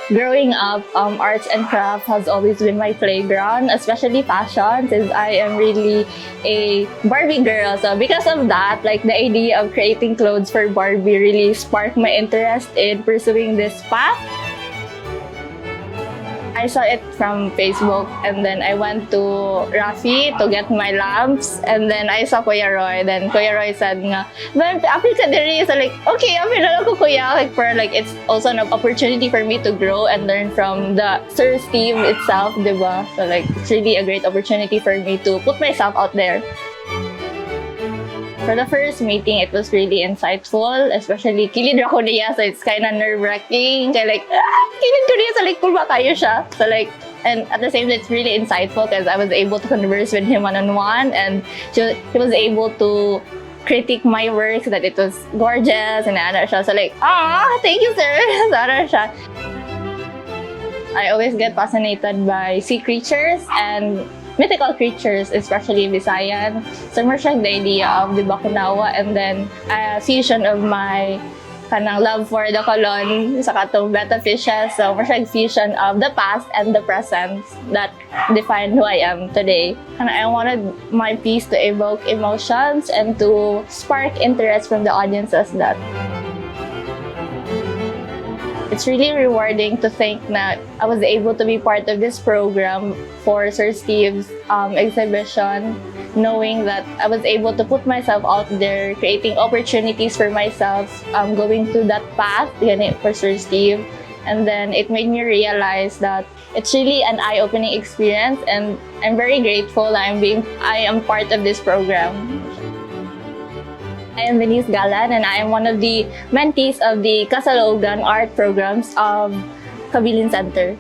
Growing up, arts and craft has always been my playground, especially fashion, since I am really a Barbie girl. So because of that, like the idea of creating clothes for Barbie really sparked my interest in pursuing this path. I saw it from Facebook, and then I went to Rafi to get my lamps, and then I saw Kuya Roy. Then Kuya Roy said nga, "Well, apil ka diri." So like, okay, apil na lang ko Kuya. Like for like, it's also an opportunity for me to grow and learn from the Sir Steve itself, diba? So like, it's really a great opportunity for me to put myself out there. For the first meeting, it was really insightful, especially kilid ako niya, so it's kind of nerve-wracking. Kaya like, kilid ko niya, so like, cool ba kayo siya? So like, and at the same time, it's really insightful because I was able to converse with him one-on-one, and he was able to critique my work, that it was gorgeous, and ano siya. So like, thank you, sir! So ano siya. I always get fascinated by sea creatures and mythical creatures, especially Visayan. So, more siya the idea of the Bakunawa, and then a fusion of my kanang love for the Colon sa katong betta fishes. So, more siya fusion of the past and the present that define who I am today. And I wanted my piece to evoke emotions and to spark interest from the audiences that it's really rewarding to think that I was able to be part of this program for Sir Steve's exhibition, knowing that I was able to put myself out there, creating opportunities for myself, going through that path for Sir Steve. And then it made me realize that it's really an eye-opening experience, and I'm very grateful I am part of this program. I am Venise Galan, and I am one of the mentees of the Kasaulogan art programs of Kabilin Center.